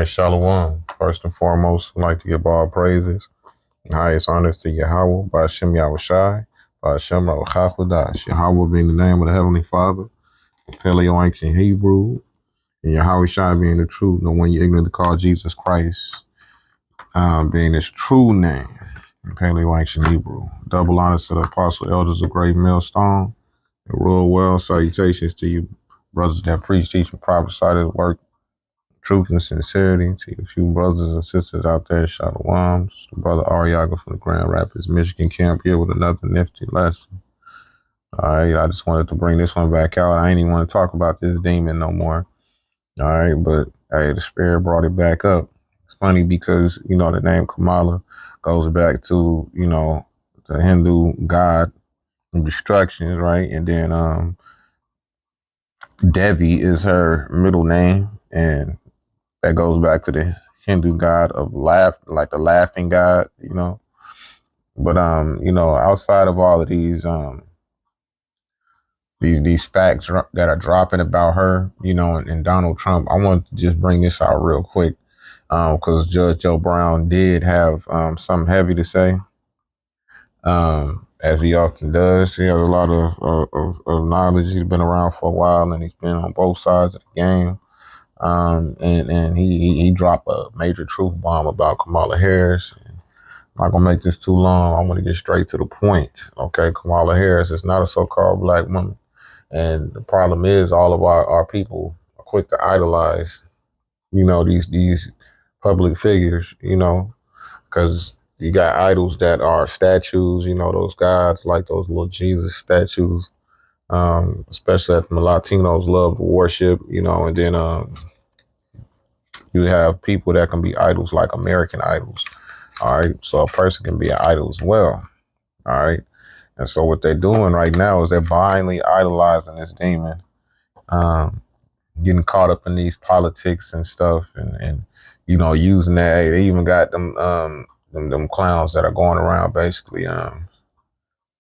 right, Shalom. First and foremost, I'd like to give all praises and highest honors to Yahweh, by Hashem Yahushai, by Hashem Rachakodash. Yahweh being the name of the Heavenly Father, Paleo ancient Hebrew, and Yahushai being the truth. No one you're ignorant to call Jesus Christ, being his true name in Paleo ancient Hebrew. Double honors to the apostle elders of Great Millstone. And royal well salutations to you, brothers that preach, teach, and prophesy this work. Truth and sincerity to a few brothers and sisters out there. Shalom. It's the brother Ariaga from the Grand Rapids, Michigan camp here with another nifty lesson. All right, I just wanted to bring this one back out. I ain't even want to talk about this demon no more. All right, but hey, the spirit brought it back up. It's funny because, you know, the name Kamala goes back to, you know, the Hindu god of destruction, right? And then Devi is her middle name, and that goes back to the Hindu god of laugh, like the laughing god, you know. But you know, outside of all of these facts that are dropping about her, you know, and Donald Trump, I want to just bring this out real quick, because Judge Joe Brown did have something heavy to say, as he often does. He has a lot of knowledge. He's been around for a while, and he's been on both sides of the game. And he dropped a major truth bomb about Kamala Harris. And I'm not gonna make this too long. I want to get straight to the point. Okay, Kamala Harris is not a so-called black woman, and the problem is all of our people are quick to idolize, you know, these public figures, you know, because you got idols that are statues, you know, those gods like those little Jesus statues, especially that the Latinos love to worship, you know, and then you have people that can be idols like American idols. All right. So a person can be an idol as well. All right. And so what they're doing right now is they're blindly idolizing this demon, getting caught up in these politics and stuff, and you know, using that. Hey, they even got them clowns that are going around basically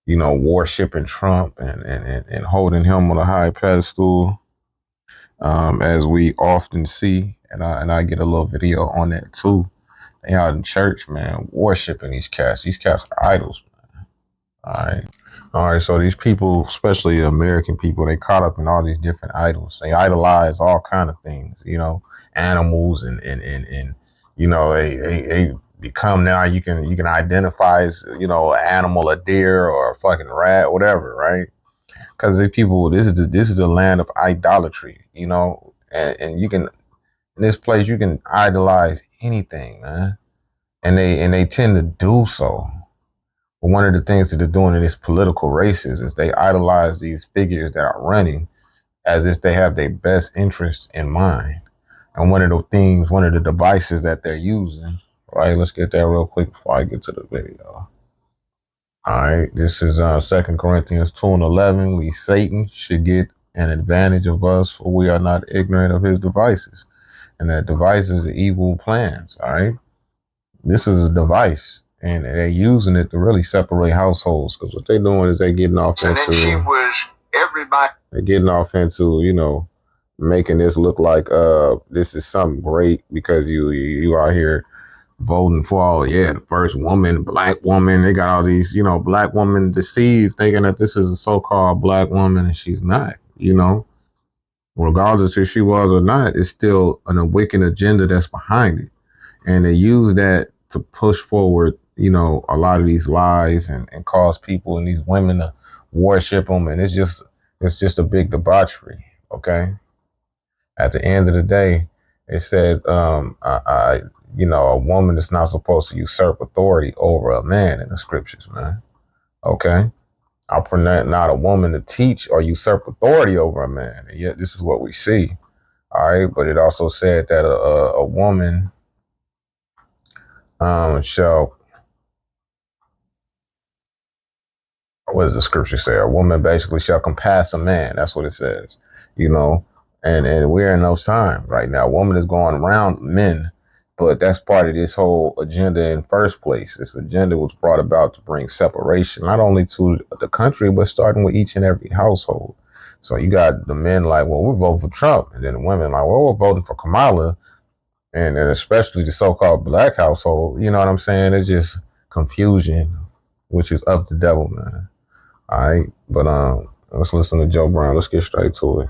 you know, worshiping Trump and holding him on a high pedestal, as we often see. And I get a little video on that too. They out in church, man, worshiping these cats. These cats are idols, man. All right. All right. So these people, especially American people, they caught up in all these different idols. They idolize all kind of things, you know, animals and you know, they become, now you can identify as, you know, an animal, a deer or a fucking rat, whatever, right? Because these people, this is the land of idolatry, you know, and you can, in this place, you can idolize anything, man. And they tend to do so. But one of the things that they're doing in these political races is they idolize these figures that are running as if they have their best interests in mind. And one of the devices that they're using, right? Let's get that real quick before I get to the video. All right, this is 2 Corinthians 2:11. Lest Satan should get an advantage of us, for we are not ignorant of his devices. And that devices are evil plans, all right? This is a device, and they're using it to really separate households, because what they're doing is they're getting off into, you know, making this look like this is something great because you out here voting for all, yeah, the first woman, black woman. They got all these, you know, black woman deceived, thinking that this is a so-called black woman, and she's not, you know. Regardless if she was or not, it's still a wicked agenda that's behind it. And they use that to push forward, you know, a lot of these lies and cause people and these women to worship them. And it's just a big debauchery. Okay. At the end of the day, it said, you know, a woman is not supposed to usurp authority over a man in the scriptures, man. Okay. I'll permit not a woman to teach or usurp authority over a man. And yet this is what we see. All right. But it also said that a woman shall, what does the scripture say? A woman basically shall compass a man. That's what it says, you know, and we're in those times right now. A woman is going around men, but that's part of this whole agenda in first place. This agenda was brought about to bring separation, not only to the country, but starting with each and every household. So you got the men like, well, we're voting for Trump. And then the women like, well, we're voting for Kamala. and especially the so-called black household. You know what I'm saying? It's just confusion, which is up the devil, man. All right, but let's listen to Joe Brown. Let's get straight to it.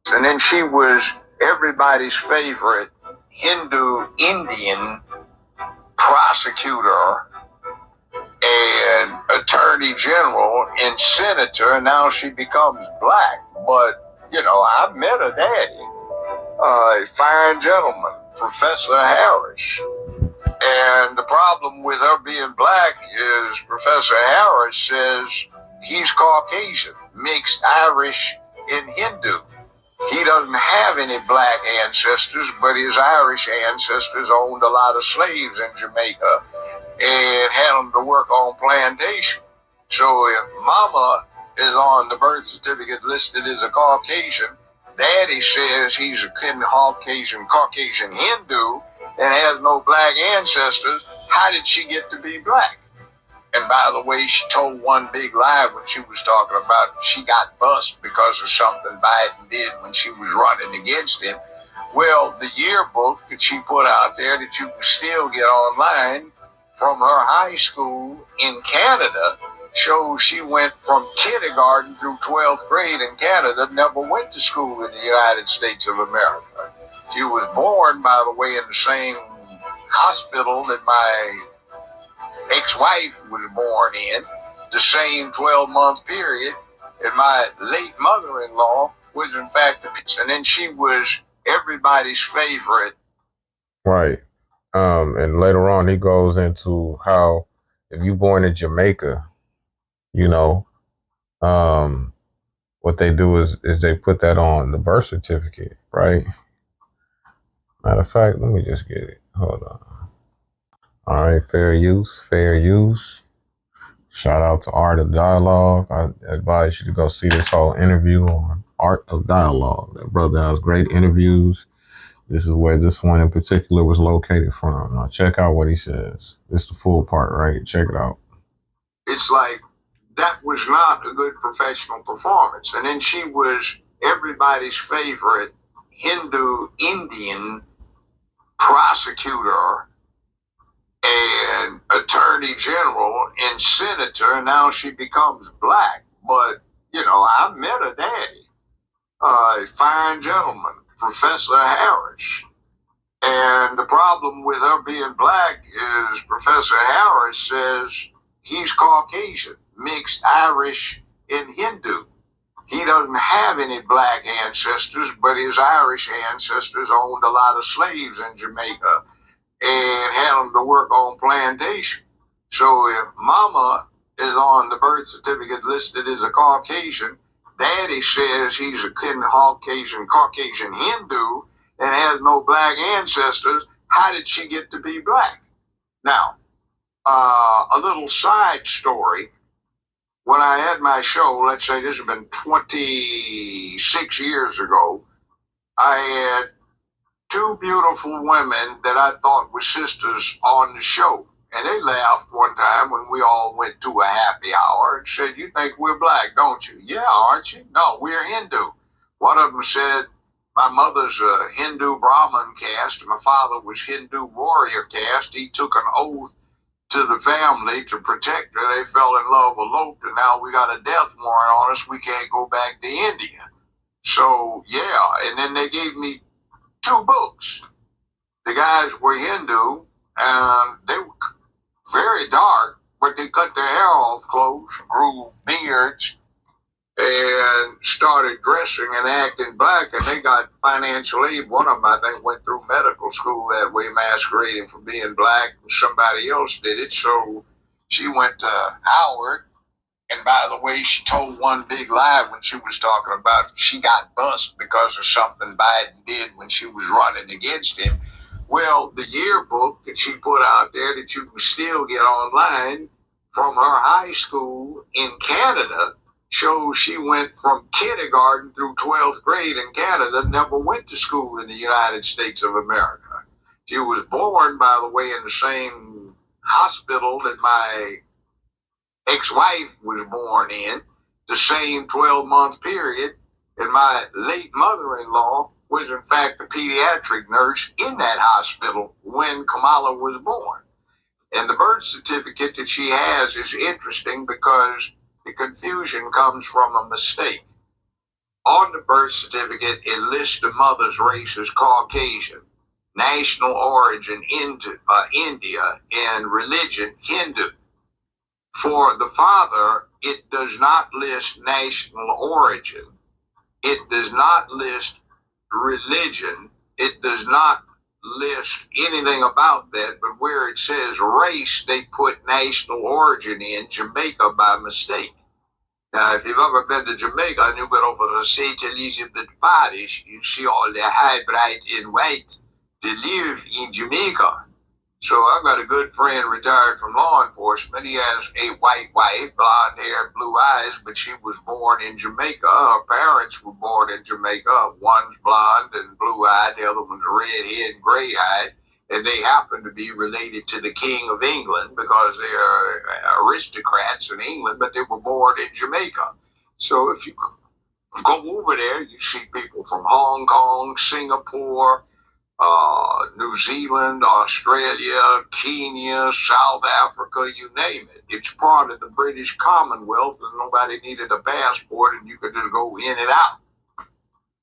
And then she was everybody's favorite Hindu Indian prosecutor and attorney general and senator, and now she becomes black. But, you know, I met her daddy, a fine gentleman, Professor Harris. And the problem with her being black is Professor Harris says he's Caucasian, mixed Irish and Hindu. He doesn't have any black ancestors, but his Irish ancestors owned a lot of slaves in Jamaica and had them to work on plantation. So if mama is on the birth certificate listed as a Caucasian, daddy says he's a Caucasian Hindu and has no black ancestors, how did she get to be black? And by the way, she told one big lie when she was talking about she got bust because of something Biden did when she was running against him. Well, the yearbook that she put out there that you can still get online from her high school in Canada shows she went from kindergarten through 12th grade in Canada, never went to school in the United States of America. She was born, by the way, in the same hospital that my ex-wife was born in, the same 12-month period, and my late mother-in-law was in fact and then she was everybody's favorite. Right. And later on he goes into how if you're born in Jamaica, you know, what they do is they put that on the birth certificate, right? Matter of fact, let me just get it. Hold on. All right, fair use, fair use. Shout out to Art of Dialogue. I advise you to go see this whole interview on Art of Dialogue. That brother has great interviews. This is where this one in particular was located from. Now check out what he says. This is the full part, right? Check it out. It's like that was not a good professional performance. And then she was everybody's favorite Hindu Indian prosecutor and attorney general and senator, and now she becomes black. But, you know, I met her daddy, a fine gentleman, Professor Harris. And the problem with her being black is Professor Harris says he's Caucasian, mixed Irish and Hindu. He doesn't have any black ancestors, but his Irish ancestors owned a lot of slaves in Jamaica and had them to work on plantation. So if mama is on the birth certificate listed as a Caucasian, daddy says he's a Caucasian Hindu and has no black ancestors, how did she get to be black? Now, a little side story. When I had my show, let's say this has been 26 years ago, I had two beautiful women that I thought were sisters on the show. And they laughed one time when we all went to a happy hour and said, "You think we're black, don't you?" "Yeah, aren't you?" "No, we're Hindu." One of them said, "My mother's a Hindu Brahmin caste. My father was Hindu warrior caste. He took an oath to the family to protect her. They fell in love, eloped, and now we got a death warrant on us. We can't go back to India." So, yeah, and then they gave me two books. The guys were Hindu, and they were very dark, but they cut their hair off close, grew beards, and started dressing and acting black, and they got financial aid. One of them, I think, went through medical school that way, masquerading for being black, and somebody else did it. So she went to Howard, and by the way, she told one big lie when she was talking about she got bust because of something Biden did when she was running against him. Well, the yearbook that she put out there that you can still get online from her high school in Canada shows she went from kindergarten through 12th grade in Canada, never went to school in the United States of America. She was born, by the way, in the same hospital that my ex-wife was born in, the same 12-month period, and my late mother-in-law was in fact a pediatric nurse in that hospital when Kamala was born. And the birth certificate that she has is interesting because the confusion comes from a mistake. On the birth certificate, it lists the mother's race as Caucasian, national origin India, and religion Hindu. For the father, it does not list national origin. It does not list religion. It does not list anything about that, but where it says race, they put national origin in Jamaica by mistake. Now, if you've ever been to Jamaica and you go over to St. Elizabeth Parish, you see all the high, bright, and white that live in Jamaica. So I've got a good friend retired from law enforcement. He has a white wife, blonde hair, blue eyes, but she was born in Jamaica. Her parents were born in Jamaica. One's blonde and blue-eyed, the other one's red-haired and gray-eyed. And they happen to be related to the King of England because they are aristocrats in England, but they were born in Jamaica. So if you go over there, you see people from Hong Kong, Singapore, New Zealand, Australia, Kenya, South Africa, you name it. It's part of the British Commonwealth and nobody needed a passport and you could just go in and out.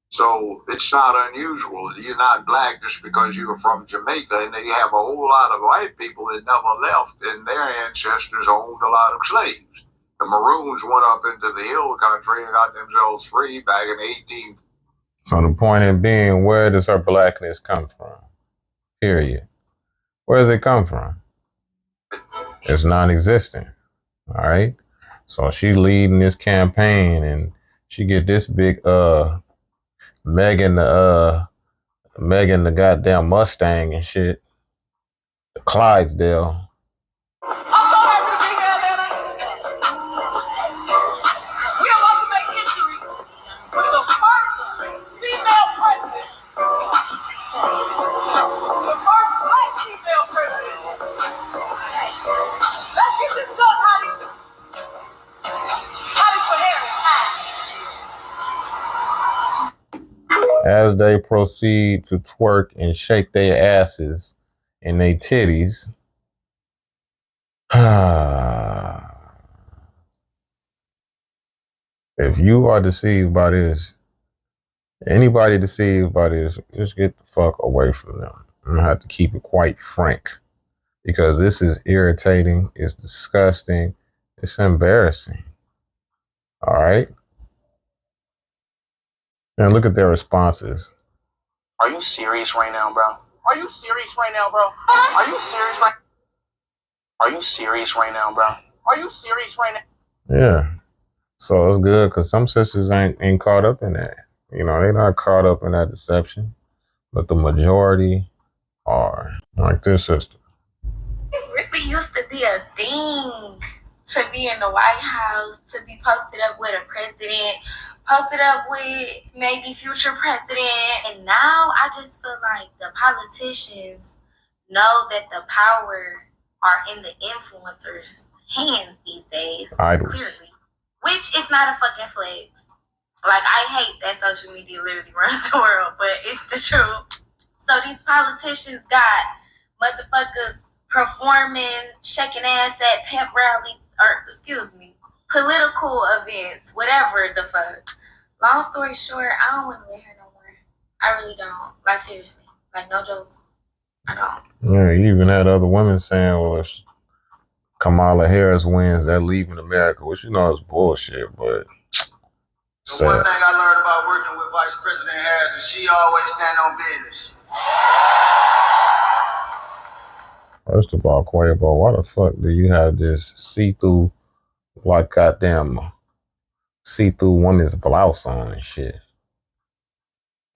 So it's not unusual. You're not black just because you're from Jamaica, and they have a whole lot of white people that never left and their ancestors owned a lot of slaves. The Maroons went up into the hill country and got themselves free back in 18. So the point in being, where does her blackness come from? Period. Where does it come from? It's non-existent. All right. So she leading this campaign, and she get this big Megan the goddamn Mustang and shit, the Clydesdale. I'm so happy to be here, Atlanta. We are about to make history with the first female president. The first black female president. Let's get this done, Hottie. Hottie for Harris. As they proceed to twerk and shake their asses and their titties. If you are deceived by this, anybody deceived by this, just get the fuck away from them. I'm gonna have to keep it quite frank because this is irritating, it's disgusting, it's embarrassing. All right? And look at their responses. Are you serious right now, bro? Are you serious right now, bro? Are you serious right Are you serious right now, bro? Are you serious right now? Yeah. So it's good because some sisters ain't caught up in that. You know, they're not caught up in that deception. But the majority are. Like this sister. It really used to be a thing to be in the White House, to be posted up with a president, posted up with maybe future president. And now I just feel like the politicians know that the power are in the influencers' hands these days. Idols. Clearly. Which is not a fucking flex. Like, I hate that social media literally runs the world, but it's the truth. So these politicians got motherfuckers performing, shaking ass at pep rallies, or political events, whatever the fuck. Long story short, I don't want to live here no more. I really don't. Like, seriously. Like, no jokes. I don't. Yeah, you even had other women saying, well, if Kamala Harris wins, they're leaving America, which you know is bullshit, but the one thing I learned about working with Vice President Harris is she always stand on business. First of all, Quavo, why the fuck do you have this see-through, like goddamn see-through woman's blouse on and shit?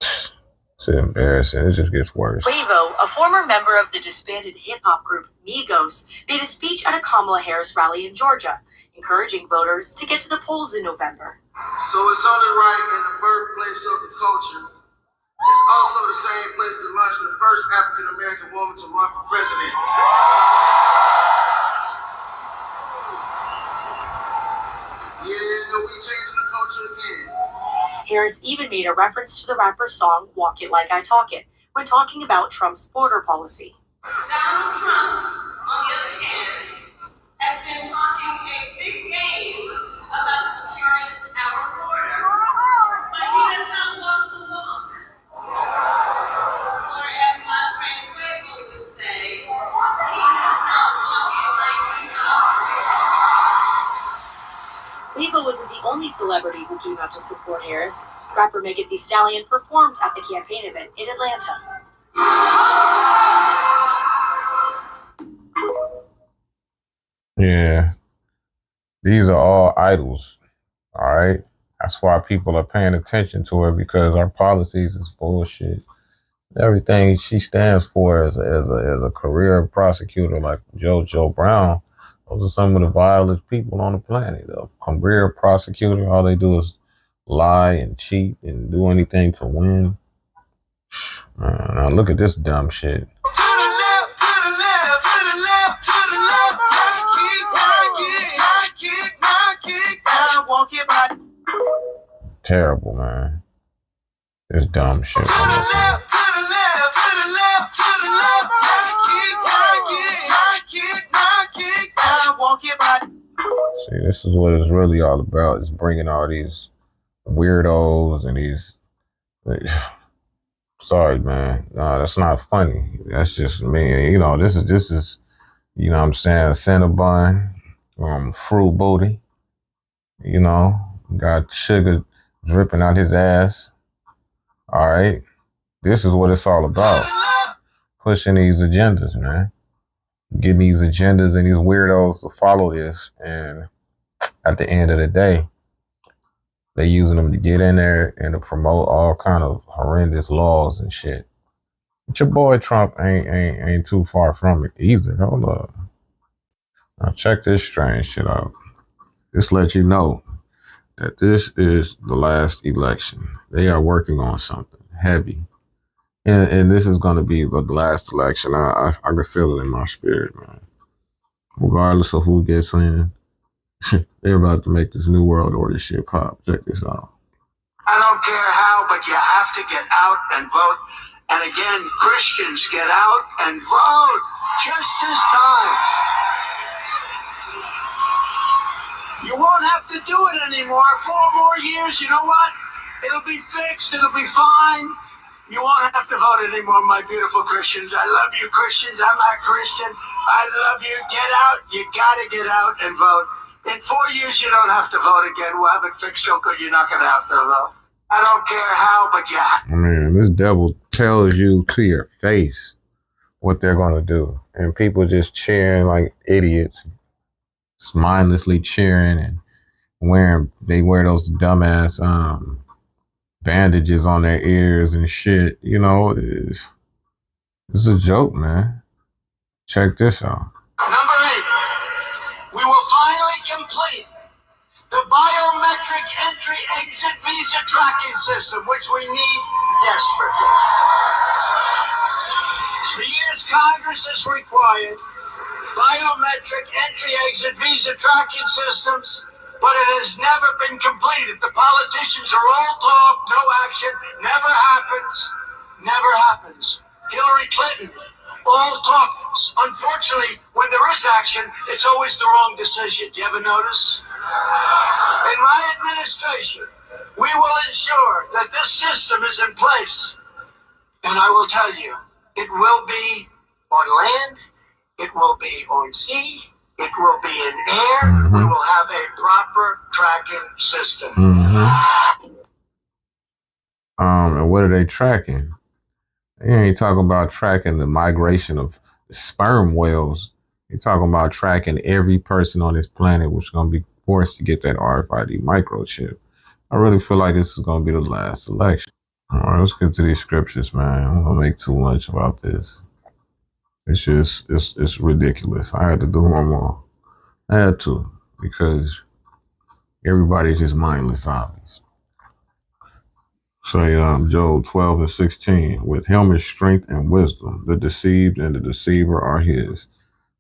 It's embarrassing. It just gets worse. Quavo, a former member of the disbanded hip-hop group Migos, made a speech at a Kamala Harris rally in Georgia, encouraging voters to get to the polls in November. So it's only right in the birthplace of the culture. It's also the same place to launch the first African-American woman to run for president. Yeah, we changing the culture again. Harris even made a reference to the rapper's song Walk It Like I Talk It when talking about Trump's border policy. Donald Trump, on the other hand, has been talking a big game about securing our border, but he does not walk the walk. Or as my friend Quavo would say, he does not walk it like he talks it. Quavo wasn't the only celebrity who came out to support Harris. Rapper Megan Thee Stallion performed at the campaign event in Atlanta. Yeah, these are all idols. All right. That's why people are paying attention to her, because our policies is bullshit. Everything she stands for as a career prosecutor like JoJo Brown, those are some of the vilest people on the planet. A career prosecutor, all they do is lie and cheat and do anything to win. Now look at this dumb shit. Terrible, man. This dumb shit. See, this is what it's really all about. Is bringing all these weirdos and these. Sorry, man. No, that's not funny. That's just me. You know, this is. You know what I'm saying? Cinnabon, fruit booty. You know, got sugar dripping out his ass. All right. This is what it's all about. Pushing these agendas, man. Getting these agendas and these weirdos to follow this. And at the end of the day, they using them to get in there and to promote all kind of horrendous laws and shit. But your boy Trump ain't too far from it either. Hold up. Now check this strange shit out. Just let you know that this is the last election. They are working on something heavy. And this is going to be the last election. I can feel it in my spirit, man. Regardless of who gets in, they're about to make this new world order shit pop. Check this out. I don't care how, but you have to get out and vote. And again, Christians, get out and vote just this time. You won't have to do it anymore. 4 more years, you know what? It'll be fixed. It'll be fine. You won't have to vote anymore, my beautiful Christians. I love you, Christians. I'm not Christian. I love you. Get out. You got to get out and vote. In 4 years, you don't have to vote again. We'll have it fixed so good you're not going to have to vote. I don't care how, but you have. Man, this devil tells you to your face what they're going to do. And people just cheering like idiots, mindlessly cheering and they wear those dumbass bandages on their ears and shit. You know, it's a joke, man. Check this out. Number 8, we will finally complete the biometric entry-exit visa tracking system, which we need desperately. For years, Congress has required biometric entry-exit visa tracking systems, but it has never been completed. The politicians are all talk, no action, never happens, never happens. Hillary Clinton, all talk. Unfortunately, when there is action, it's always the wrong decision. Do you ever notice? In my administration, we will ensure that this system is in place. And I will tell you, it will be on land, it will be on sea, it will be in air. Mm-hmm. We will have a proper tracking system. Mm-hmm. And what are they tracking? They ain't talking about tracking the migration of sperm whales. They're talking about tracking every person on this planet which is going to be forced to get that RFID microchip. I really feel like this is going to be the last election. All right, let's get to these scriptures, man. I'm going to make too much about this. It's just, it's ridiculous. I had to do one more. I had to, because everybody's just mindless, obvious. Say, Job 12:16, with him is strength and wisdom. The deceived and the deceiver are his.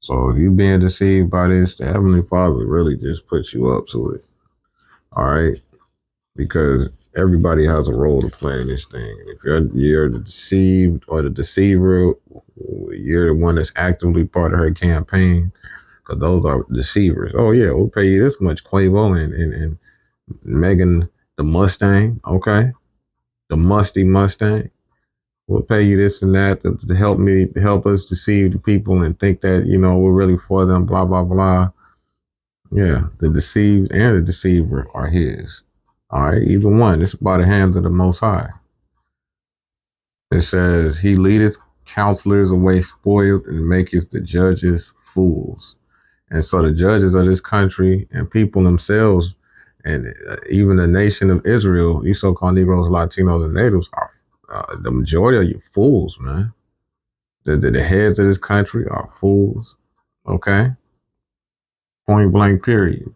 So if you being deceived by this, the Heavenly Father really just puts you up to it. All right? Because everybody has a role to play in this thing. If you're the deceived or the deceiver, you're the one that's actively part of her campaign. Because those are deceivers. Oh yeah, we'll pay you this much, Quavo and Megan the Mustang. Okay, the musty Mustang. We'll pay you this and that to help us deceive the people and think that we're really for them. Blah blah blah. Yeah, the deceived and the deceiver are his. All right, either one. It's by the hands of the Most High. It says, He leadeth counselors away spoiled and maketh the judges fools. And so the judges of this country and people themselves, and even the nation of Israel, you so-called Negroes, Latinos, and Natives, are the majority of you fools, man. The heads of this country are fools. Okay, point blank. Period.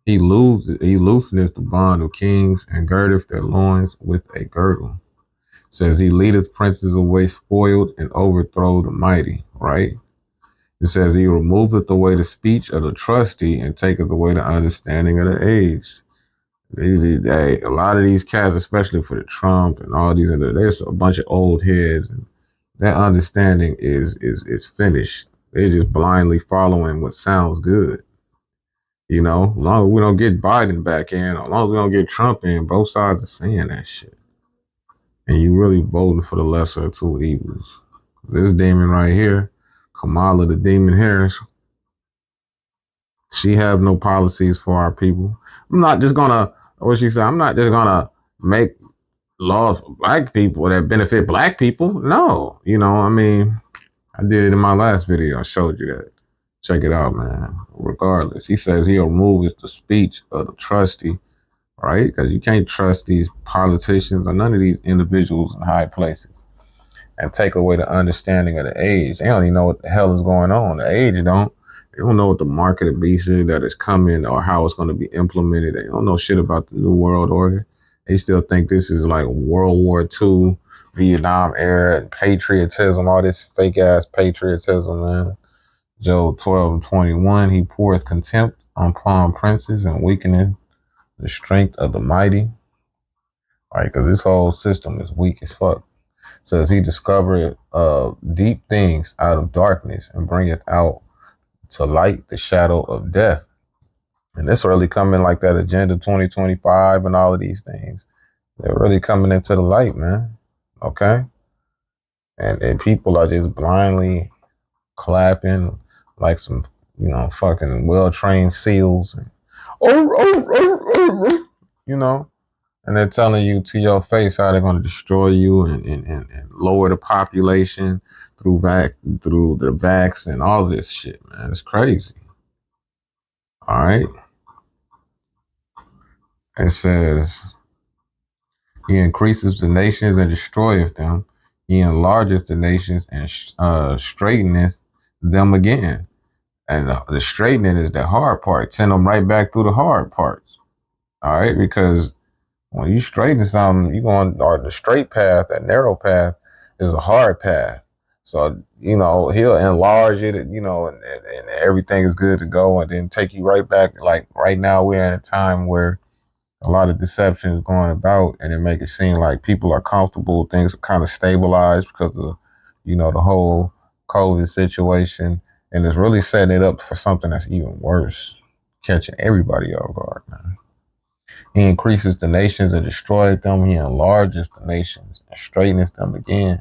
He looseneth the bond of kings and girdeth their loins with a girdle. Says he leadeth princes away spoiled and overthrow the mighty. Right. It says he removeth away the speech of the trusty and taketh away the understanding of the aged. A lot of these cats, especially for the Trump and all these other, there's a bunch of old heads, and their understanding is finished. They're just blindly following what sounds good. As long as we don't get Biden back in, as long as we don't get Trump in, both sides are saying that shit. And you really voting for the lesser of two evils. This demon right here, Kamala the Demon Harris, she has no policies for our people. I'm not just gonna, what she said, I'm not just gonna make laws for black people that benefit black people. No, I did it in my last video. I showed you that. Check it out, man. Regardless, he says he'll remove the speech of the trustee, right? Because you can't trust these politicians or none of these individuals in high places, and take away the understanding of the age. They don't even know what the hell is going on. The age don't. They don't know what the market of beast is that is coming or how it's going to be implemented. They don't know shit about the New World Order. They still think this is like World War II, Vietnam era, patriotism, all this fake ass patriotism, man. Job 12:21, he poureth contempt upon princes and weakeneth the strength of the mighty. Right, because this whole system is weak as fuck. Says he discovered deep things out of darkness and bringeth out to light the shadow of death. And it's really coming like that Agenda 2025 and all of these things. They're really coming into the light, man. Okay? And people are just blindly clapping like some, fucking well-trained seals. And, you know, and they're telling you to your face how they're going to destroy you and lower the population through the vax and all this shit, man. It's crazy. All right. It says, He increases the nations and destroyeth them. He enlargeth the nations and straighteneth them again. And the straightening is the hard part. Send them right back through the hard parts. All right, because when you straighten something, you or the straight path, that narrow path is a hard path. So, he'll enlarge it, and everything is good to go, and then take you right back. Like right now, we're in a time where a lot of deception is going about, and it make it seem like people are comfortable. Things are kind of stabilized because of, the whole COVID situation, and it's really setting it up for something that's even worse, catching everybody off guard, man. He increases the nations and destroyeth them. He enlarges the nations and straighteneth them again.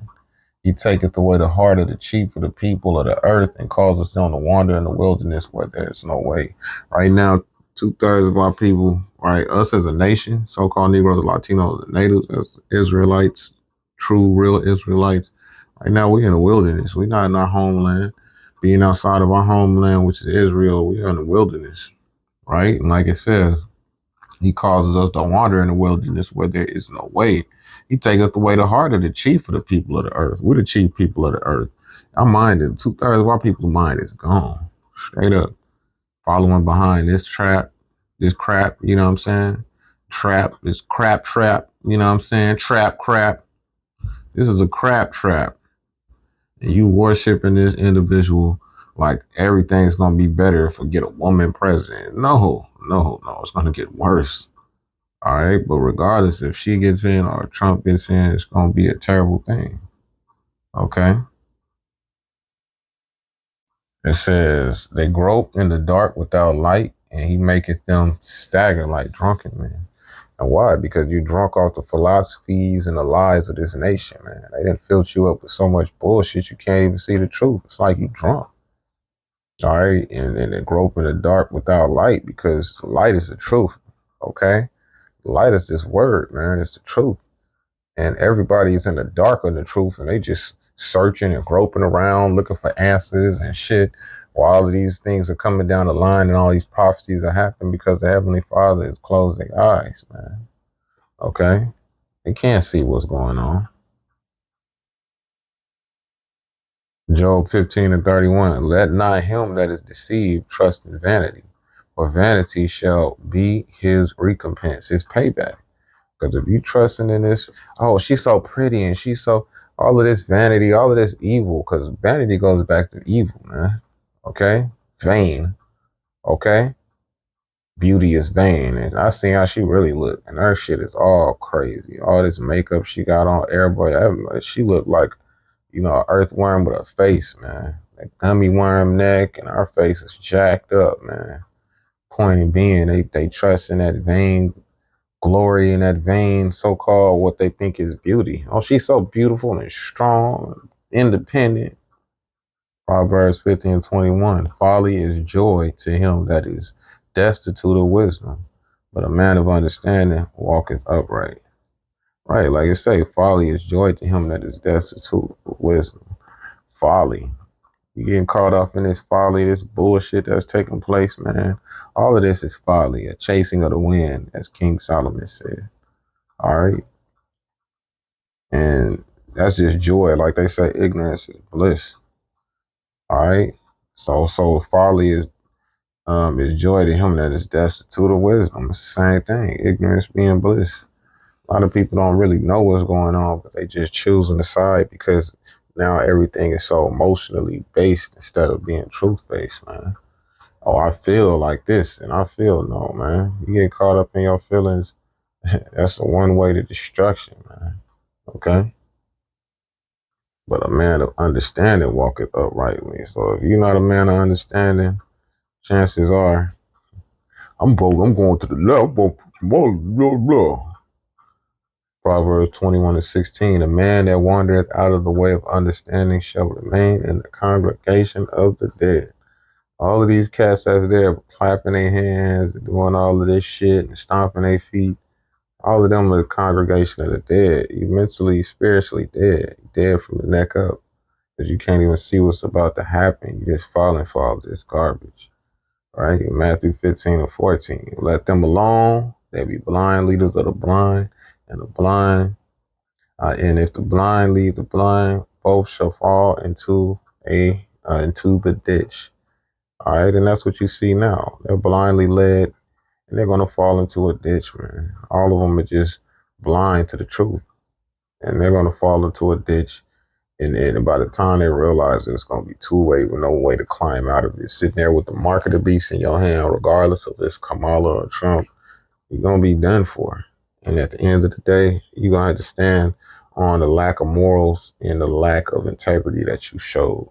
He taketh away the heart of the chief of the people of the earth and causes them to wander in the wilderness where there is no way. Right now, 2/3 of our people, right, us as a nation, so-called Negroes, Latinos, natives, as Israelites, true, real Israelites, right now we're in the wilderness. We're not in our homeland. Being outside of our homeland, which is Israel, we are in the wilderness, right? And like it says, he causes us to wander in the wilderness where there is no way. He taketh away the heart of the chief of the people of the earth. We're the chief people of the earth. Our mind is 2/3 of our people's mind is gone. Straight up. Following behind this trap, this crap, you know what I'm saying? This crap trap, you know what I'm saying? Trap crap. This is a crap trap. And you worshiping this individual like everything's gonna be better if we get a woman president. No, it's gonna get worse. All right, but regardless if she gets in or Trump gets in, it's gonna be a terrible thing. Okay. It says they grope in the dark without light, and he maketh them stagger like drunken men. And why? Because you drunk off the philosophies and the lies of this nation, man. They didn't fill you up with so much bullshit you can't even see the truth. It's like you drunk. All right. And they grope in the dark without light because light is the truth. Okay. Light is this word, man. It's the truth. And everybody's in the dark of the truth and they just searching and groping around looking for answers and shit while all of these things are coming down the line and all these prophecies are happening because the Heavenly Father has closed their eyes, man. Okay. They can't see what's going on. Job 15:31. Let not him that is deceived trust in vanity, for vanity shall be his recompense, his payback. Because if you trusting in this, oh, she's so pretty and she's so, all of this vanity, all of this evil, because vanity goes back to evil, man. Okay? Vain. Okay? Beauty is vain. And I seen how she really looked. And her shit is all crazy. All this makeup she got on, everybody, she looked like, an earthworm with a face, man. That gummy worm neck and her face is jacked up, man. Point being, they trust in that vain glory in that vain so-called what they think is beauty. Oh, she's so beautiful and strong, independent. Proverbs 15:21. Folly is joy to him that is destitute of wisdom, but a man of understanding walketh upright. Right, like I say, folly is joy to him that is destitute of wisdom. Folly. You getting caught up in this folly, this bullshit that's taking place, man. All of this is folly, a chasing of the wind, as King Solomon said. All right. And that's just joy. Like they say, ignorance is bliss. All right. So folly is joy to him that is destitute of wisdom. It's the same thing. Ignorance being bliss. A lot of people don't really know what's going on, but they just choosing the side because now everything is so emotionally based instead of being truth based, man. Oh, I feel like this and I feel no, man. You get caught up in your feelings. That's a one way to destruction, man. Okay. But a man of understanding walketh uprightly. So if you're not a man of understanding, chances are I'm going to the left, blah, blah, blah. Proverbs 21:16. A man that wandereth out of the way of understanding shall remain in the congregation of the dead. All of these cats that's there clapping their hands, doing all of this shit and stomping their feet. All of them are the congregation of the dead. You mentally, spiritually dead. Dead from the neck up. Because you can't even see what's about to happen. You just falling for all this garbage. Right? Matthew 15:14. Let them alone. They be blind leaders of the blind. And the blind, and if the blind lead the blind, both shall fall into the ditch. All right, and that's what you see now. They're blindly led, and they're gonna fall into a ditch, man. All of them are just blind to the truth, and they're gonna fall into a ditch. And by the time they realize that it's going to be two-way with no way to climb out of it, sitting there with the mark of the beast in your hand, regardless of it's Kamala or Trump, you're going to be done for. And at the end of the day, you're going to have to stand on the lack of morals and the lack of integrity that you showed,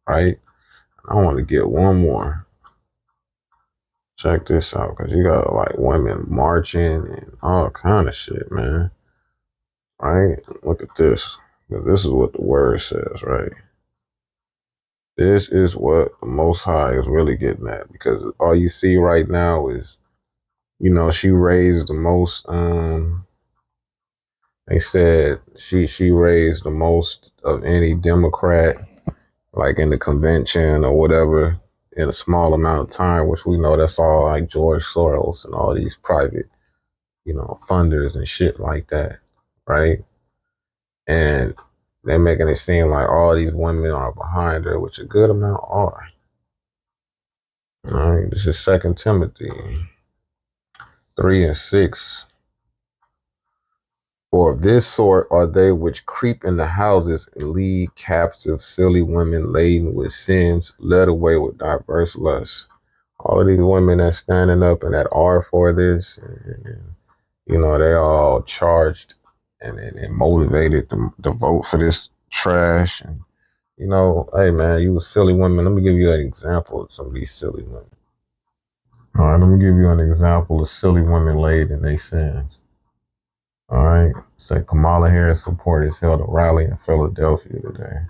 right? I want to get one more. Check this out, because you got like women marching and all kind of shit, man. Right? Look at this. Because this is what the word says, right? This is what the Most High is really getting at because all you see right now is, she raised the most. They said she raised the most of any Democrat, like in the convention or whatever, in a small amount of time, which we know that's all like George Soros and all these private, funders and shit like that, right? And they're making it seem like all these women are behind her, which a good amount are. All right, this is Second Timothy 3:6. For of this sort are they which creep in the houses and lead captive silly women laden with sins, led away with diverse lusts. All of these women that's standing up and that are for this, and, They all charged and motivated to vote for this trash. And, hey, man, you a silly woman. Let me give you an example of some of these silly women. All right, let me give you an example of silly women laid in their sins. All right, say Kamala Harris supporters held a rally in Philadelphia today.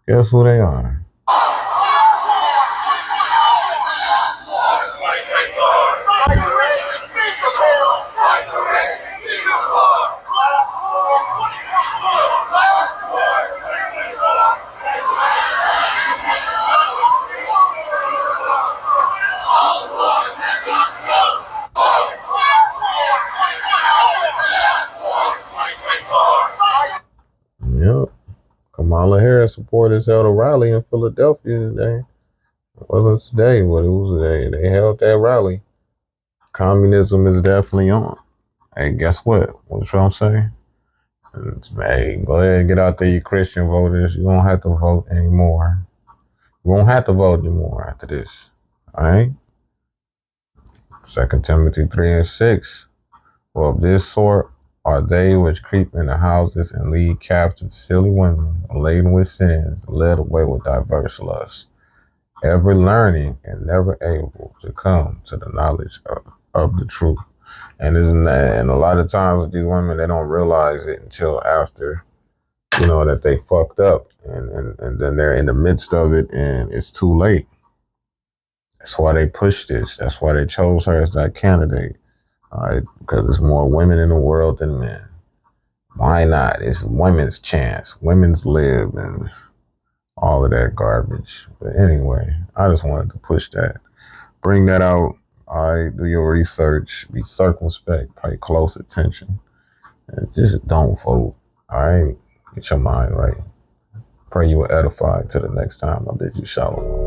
Guess who they are? Yep. Kamala Harris supporters held a rally in Philadelphia today. It wasn't today, but it was today. They held that rally. Communism is definitely on. Hey, guess what? What Trump say? Hey, go ahead and get out there, you Christian voters. You don't have to vote anymore. You won't have to vote anymore after this. All right? 2 Timothy 3:6. For of this sort are they which creep into houses and lead captive silly women, laden with sins, led away with diverse lusts, ever learning and never able to come to the knowledge of the truth. And a lot of times with these women, they don't realize it until after, that they fucked up, and then they're in the midst of it, and it's too late. That's why they pushed this. That's why they chose her as that candidate. All right, because there's more women in the world than men. Why not? It's women's chance, women's live, and all of that garbage. But anyway, I just wanted to push that. Bring that out. All right, do your research. Be circumspect. Pay close attention. And just don't vote. All right? Get your mind right. Pray you are edified. Till the next time, I bid you shalom.